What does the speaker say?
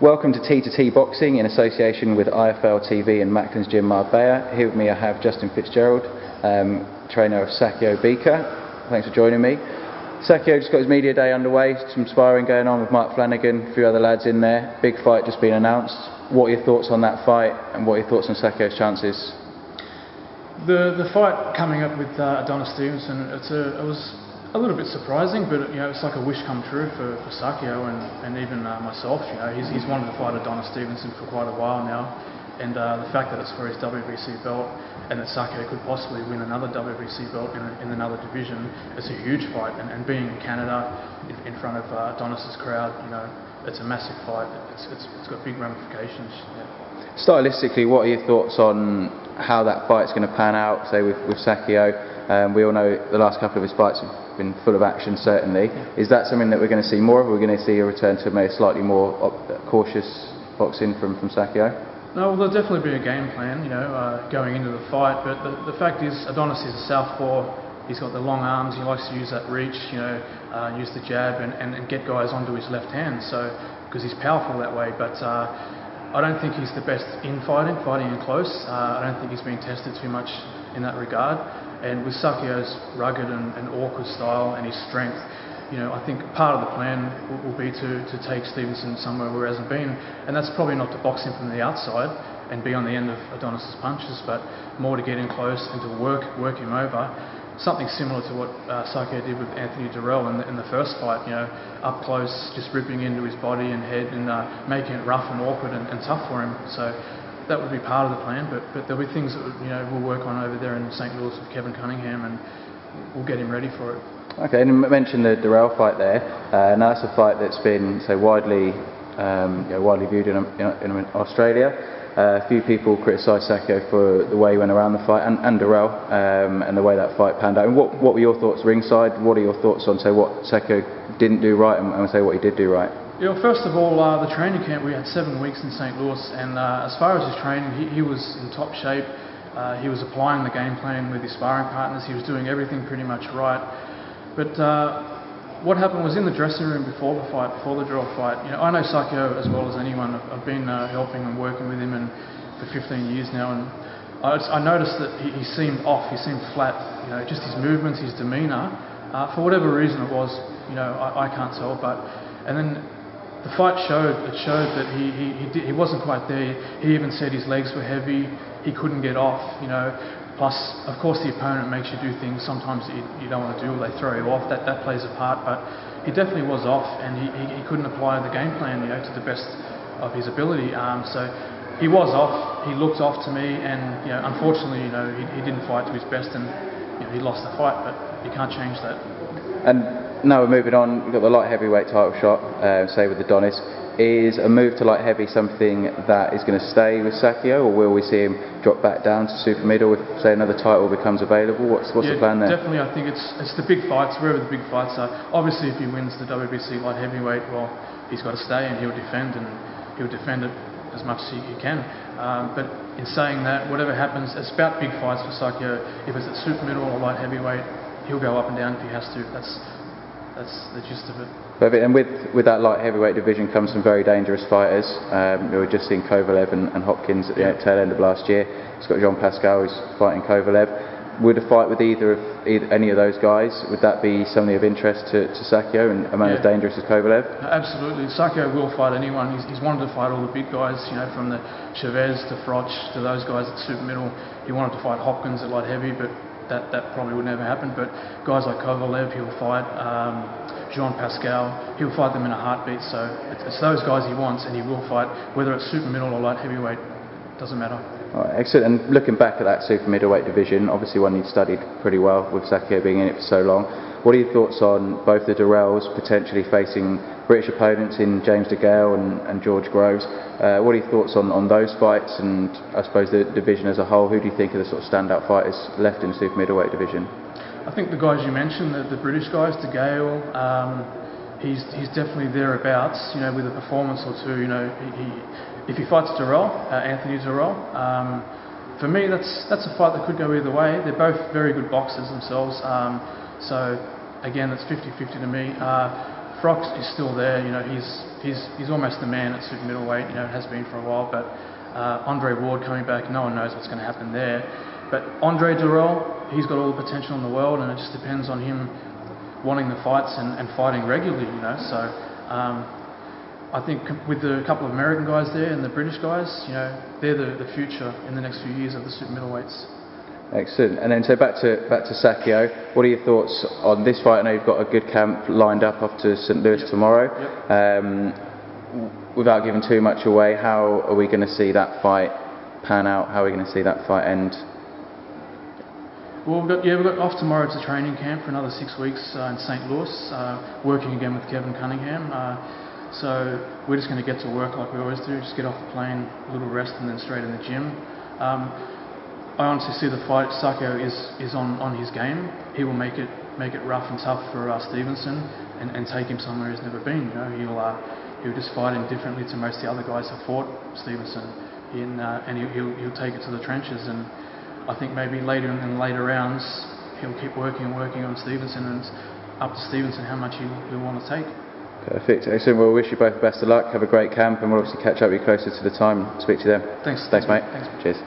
Welcome to T2T Boxing in association with IFL TV and Macklin's Gym Marbella. Here with me I have Justin Fitzgerald, trainer of Sakio Bika. Thanks for joining me. Sakio just got his media day underway, some sparring going on with Mark Flanagan, a few other lads in there. Big fight just been announced. What are your thoughts on that fight and what are your thoughts on Sakio's chances? The fight coming up with Adonis Stevenson, it was a little bit surprising, but it's like a wish come true for Sakio and even myself. He's wanted to fight Adonis Stevenson for quite a while now, and the fact that it's for his WBC belt and that Sakio could possibly win another WBC belt in another division, it's a huge fight. And being in Canada in front of Adonis's crowd, it's a massive fight. It's got big ramifications. Yeah. Stylistically, what are your thoughts on how that fight's going to pan out, say with Sakio? We all know the last couple of his fights have been full of action, certainly. Is that something that we're going to see more of? We're going to see a return to maybe slightly more cautious boxing from Sakio? No, well, there'll definitely be a game plan, going into the fight. But the fact is, Adonis is a southpaw. He's got the long arms. He likes to use that reach, use the jab and get guys onto his left hand. So because he's powerful that way. But I don't think he's the best in fighting in close. I don't think he's been tested too much in that regard. And with Sakio's rugged and awkward style and his strength, I think part of the plan will be to take Stevenson somewhere where he hasn't been. And that's probably not to box him from the outside and be on the end of Adonis's punches, but more to get in close and to work him over. Something similar to what Sakio did with Anthony Dirrell in the first fight, up close, just ripping into his body and head and making it rough and awkward and tough for him. So that would be part of the plan, but there'll be things that we'll work on over there in St. Louis with Kevin Cunningham, and we'll get him ready for it. Okay, and you mentioned the Dirrell fight there. Now that's a fight that's been so widely viewed in Australia. A few people criticised Sakio for the way he went around the fight, and Dirrell, and the way that fight panned out. And what were your thoughts ringside? What are your thoughts on what Sakio didn't do right and what he did do right? First of all, the training camp, we had 7 weeks in St. Louis, and as far as his training, he was in top shape. He was applying the game plan with his sparring partners. He was doing everything pretty much right. But what happened was in the dressing room before the fight, before the Dirrell fight, I know Sakio as well as anyone. I've been helping and working with him for 15 years now, and I noticed that he seemed off, he seemed flat, just his movements, his demeanour. For whatever reason it was, I can't tell, and then the fight showed that he wasn't quite there. He even said his legs were heavy, he couldn't get off, Plus, of course, the opponent makes you do things sometimes that you don't want to do, or they throw you off. That plays a part, but he definitely was off, and he couldn't apply the game plan, to the best of his ability. So he was off. He looked off to me, and unfortunately, he didn't fight to his best, and he lost the fight. But you can't change that. And now we're moving on. We've got the light heavyweight title shot, say with Adonis. Is a move to light heavy something that is going to stay with Sakio, or will we see him drop back down to super middle if, say, another title becomes available? What's the plan there? Definitely, I think it's the big fights, wherever the big fights are. Obviously, if he wins the WBC light heavyweight, well, he's got to stay and he'll defend it as much as he can. But in saying that, whatever happens, it's about big fights for Sakio. If it's at super middle or light heavyweight, he'll go up and down if he has to. That's the gist of it. Perfect. And with that light heavyweight division comes some very dangerous fighters. We were just seeing Kovalev and Hopkins at the tail end of last year. It's got Jean Pascal who's fighting Kovalev. Would a fight with either any of those guys, would that be something of interest to Sakio and a man as dangerous as Kovalev? Absolutely. Sakio will fight anyone. He's wanted to fight all the big guys, from the Chavez to Froch to those guys at super middle. He wanted to fight Hopkins at light heavy, but that probably would never happen. But guys like Kovalev, he'll fight. Jean Pascal, he'll fight them in a heartbeat. So it's those guys he wants, and he will fight, whether it's super middle or light heavyweight, doesn't matter. All right, excellent. And looking back at that super middleweight division, obviously one you'd studied pretty well with Sakio being in it for so long. What are your thoughts on both the Dirrells potentially facing British opponents in James DeGale and George Groves? What are your thoughts on those fights, and I suppose the division as a whole? Who do you think are the sort of standout fighters left in the super middleweight division? I think the guys you mentioned, the British guys, DeGale, he's definitely thereabouts, with a performance or two. If he fights Dirrell, Anthony Dirrell, for me that's a fight that could go either way. They're both very good boxers themselves, so again it's 50-50 to me. Froch is still there. You know, he's almost the man at super middleweight. You know, has been for a while. But Andre Ward coming back, no one knows what's going to happen there. But Andre Durrell, he's got all the potential in the world, and it just depends on him wanting the fights and fighting regularly. You know, so I think with the couple of American guys there and the British guys, you know, they're the future in the next few years of the super middleweights. Excellent. And then so back to Sakio. What are your thoughts on this fight? I know you've got a good camp lined up off to St. Louis tomorrow. Without giving too much away, how are we going to see that fight pan out? How are we going to see that fight end? Well, we've got off tomorrow to training camp for another 6 weeks in St. Louis, working again with Kevin Cunningham. So we're just going to get to work like we always do, just get off the plane, a little rest, and then straight in the gym. I honestly see the fight. Sakio is on his game. He will make it rough and tough for Stevenson and take him somewhere he's never been. You know, he'll just fight him differently to most of the other guys who fought Stevenson, and he'll take it to the trenches. And I think maybe later in the later rounds he'll keep working on Stevenson, and it's up to Stevenson how much he'll want to take. Perfect. Excellent. Well, we wish you both the best of luck. Have a great camp, and we'll obviously catch up with you closer to the time. Speak to you then. Thanks, mate. Thanks. Cheers.